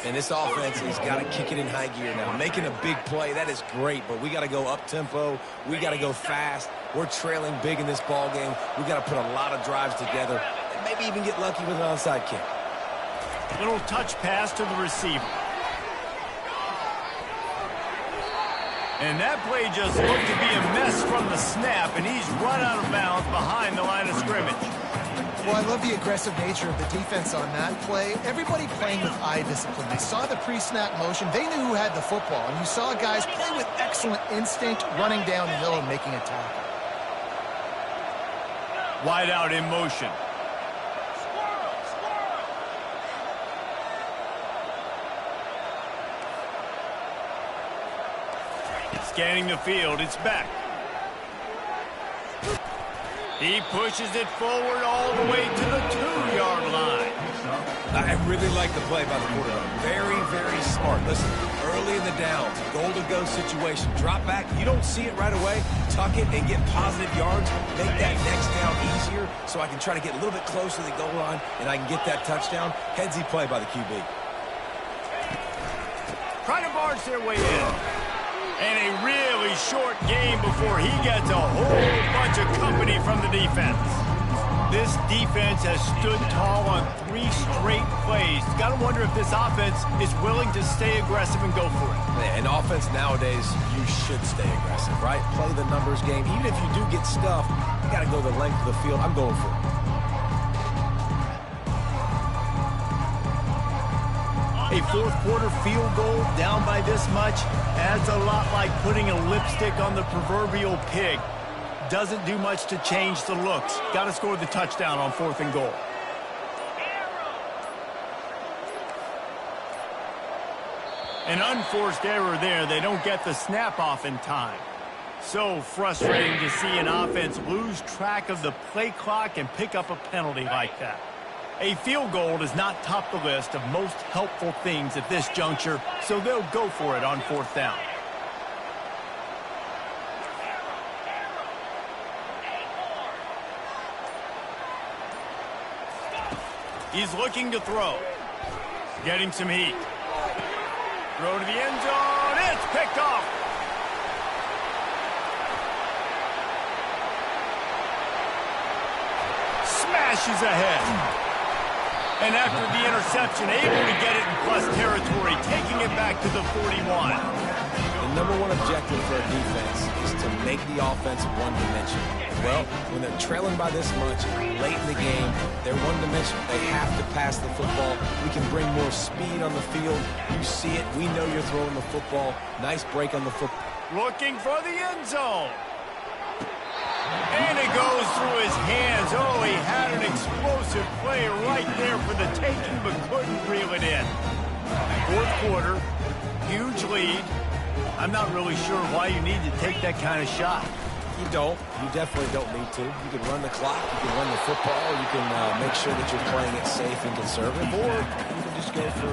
And this offense has got to kick it in high gear now. Making a big play, that is great, but we got to go up-tempo. We got to go fast. We're trailing big in this ball game. We got to put a lot of drives together and maybe even get lucky with an onside kick. Little touch pass to the receiver. And that play just looked to be a mess from the snap, and he's run out of bounds behind the line of scrimmage. Well, I love the aggressive nature of the defense on that play. Everybody playing with eye discipline. They saw the pre-snap motion. They knew who had the football. And you saw guys play with excellent instinct, running down the hill and making a tackle. Wide out in motion. Scanning the field, it's back. He pushes it forward all the way to the 2-yard line. I really like the play by the quarterback. Very, very smart. Listen, early in the downs, goal-to-go situation. Drop back. You don't see it right away. Tuck it and get positive yards. Make that next down easier so I can try to get a little bit closer to the goal line and I can get that touchdown. Headsy play by the QB. Trying to barge their way in. And a really short game before he gets a whole bunch of company from the defense. This defense has stood tall on 3 straight plays. Got to wonder if this offense is willing to stay aggressive and go for it. In offense nowadays, you should stay aggressive, right? Play the numbers game. Even if you do get stuffed, you got to go the length of the field. I'm going for it. A fourth quarter field goal down by this much adds a lot like putting a lipstick on the proverbial pig. Doesn't do much to change the looks. Got to score the touchdown on 4th and goal. An unforced error there. They don't get the snap off in time. So frustrating to see an offense lose track of the play clock and pick up a penalty like that. A field goal does not top the list of most helpful things at this juncture, so they'll go for it on 4th down. He's looking to throw. Getting some heat. Throw to the end zone. It's picked off. Smashes ahead. And after the interception, able to get it in plus territory, taking it back to the 41. The number one objective for a defense is to make the offense one-dimensional. Well, when they're trailing by this much, late in the game, they're one-dimensional. They have to pass the football. We can bring more speed on the field. You see it. We know you're throwing the football. Nice break on the football. Looking for the end zone. And it goes through his hands. Oh, he had an explosive play right there for the taking, but couldn't reel it in. 4th quarter, huge lead. I'm not really sure why you need to take that kind of shot. You don't. You definitely don't need to. You can run the clock. You can run the football. You can make sure that you're playing it safe and conservative. Or you can just go for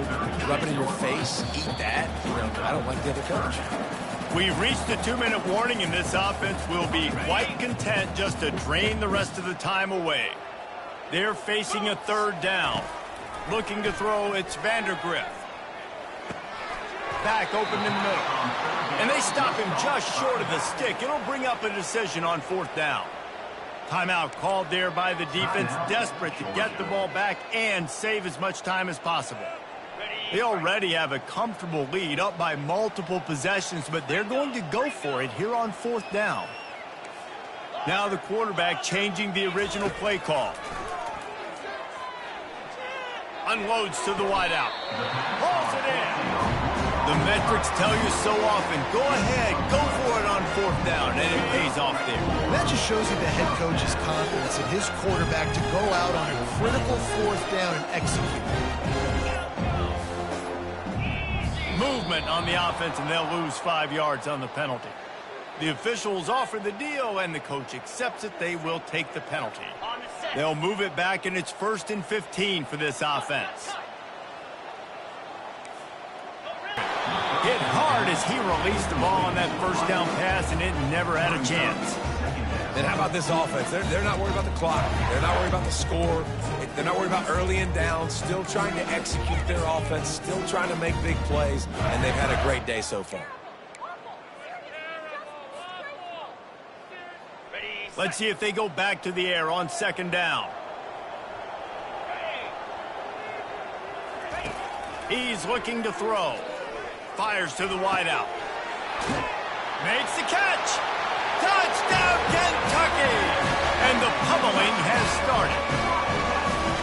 rub it in your face, eat that. You know, I don't like the other coach. We've reached the 2-minute warning, and this offense will be quite content just to drain the rest of the time away. They're facing a 3rd down. Looking to throw, it's Vandergriff. Back open in the middle. And they stop him just short of the stick. It'll bring up a decision on 4th down. Timeout called there by the defense, desperate to get the ball back and save as much time as possible. They already have a comfortable lead, up by multiple possessions, but they're going to go for it here on 4th down. Now the quarterback changing the original play call. Unloads to the wideout. Pulls it in. The metrics tell you so often, go ahead, go for it on 4th down, and it pays off there. That just shows you the head coach's confidence in his quarterback to go out on a critical 4th down and execute. Movement on the offense, and they'll lose 5 yards on the penalty. The officials offer the deal, and the coach accepts it. They will take the penalty. They'll move it back, and it's 1st and 15 for this offense. Hit hard as he released the ball on that 1st down pass, and it never had a chance. And how about this offense? They're not worried about the clock. They're not worried about the score. They're not worried about early and down. Still trying to execute their offense. Still trying to make big plays. And they've had a great day so far. Let's see if they go back to the air on 2nd down. He's looking to throw. Fires to the wideout. Makes the catch. Touchdown, Kentucky! And the pummeling has started.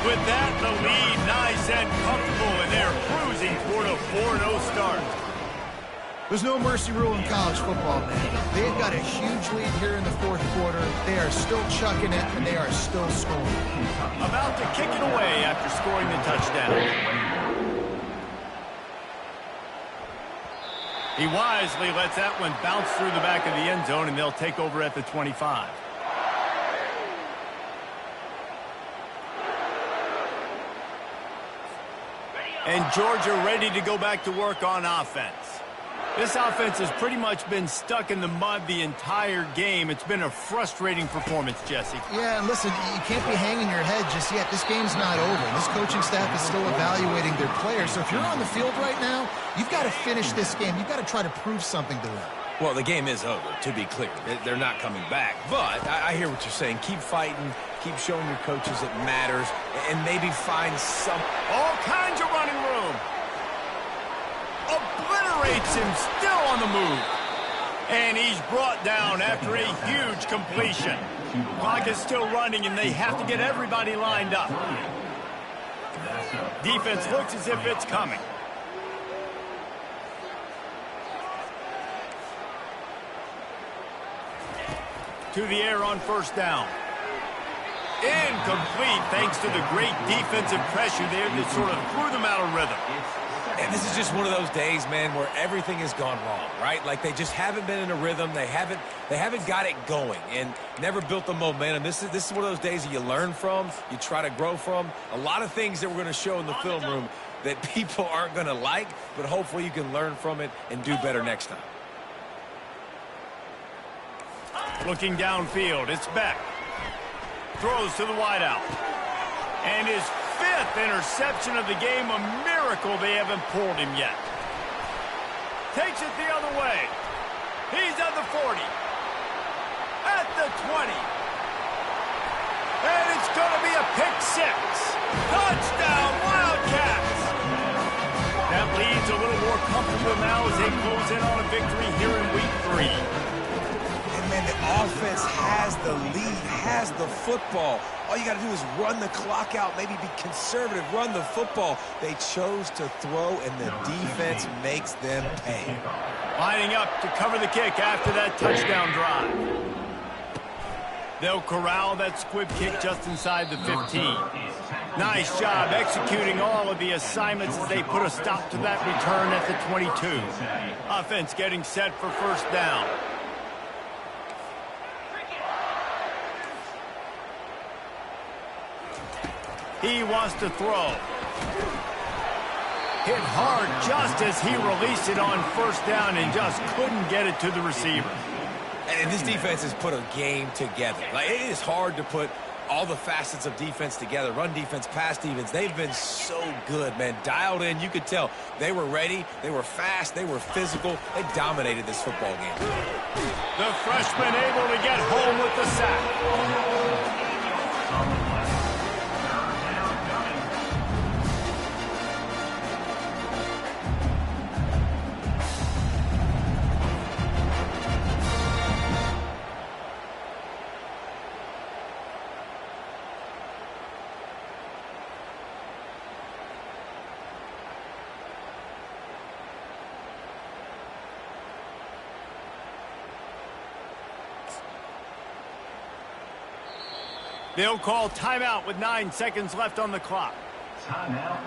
With that, the lead nice and comfortable, and they're cruising toward a 4-0 start. There's no mercy rule in college football, man. They've got a huge lead here in the 4th quarter. They are still chucking it, and they are still scoring. About to kick it away after scoring the touchdown. He wisely lets that one bounce through the back of the end zone, and they'll take over at the 25. And Georgia ready to go back to work on offense. This offense has pretty much been stuck in the mud the entire game. It's been a frustrating performance, Jesse. Yeah, and listen, you can't be hanging your head just yet. This game's not over. This coaching staff is still evaluating their players. So if you're on the field right now, you've got to finish this game. You've got to try to prove something to them. Well, the game is over, to be clear. They're not coming back. But I hear what you're saying. Keep fighting. Keep showing your coaches it matters. And maybe find some... All kinds of running room. Obliterates him, still on the move. And he's brought down after a huge completion. Clock is still running, and they have to get everybody lined up. Defense looks as if it's coming. To the air on first down. Incomplete thanks to the great defensive pressure there that sort of threw them out of rhythm. And this is just one of those days, man, where everything has gone wrong, right? Like they just haven't been in a rhythm. They haven't got it going and never built the momentum. This is one of those days that you learn from, you try to grow from. A lot of things that we're going to show in the film room that people aren't going to like, but hopefully you can learn from it and do better next time. Looking downfield, it's Beck. Throws to the wideout. And his 5th interception of the game, a miracle they haven't pulled him yet. Takes it the other way. He's at the 40. At the 20. And it's going to be a pick 6. Touchdown, Wildcats! That lead's a little more comfortable now as they close in on a victory here in week 3. Man, the offense has the lead, has the football. All you got to do is run the clock out, maybe be conservative, run the football. They chose to throw, and the defense makes them pay. Lining up to cover the kick after that touchdown drive. They'll corral that squib kick just inside the 15. Nice job executing all of the assignments as they put a stop to that return at the 22. Offense getting set for first down. He wants to throw. Hit hard just as he released it on first down and just couldn't get it to the receiver. And this defense has put a game together. Like, it is hard to put all the facets of defense together. Run defense, pass defense. They've been so good, man. Dialed in. You could tell they were ready. They were fast. They were physical. They dominated this football game. The freshman able to get home with the sack. They'll call timeout with 9 seconds left on the clock. Timeout.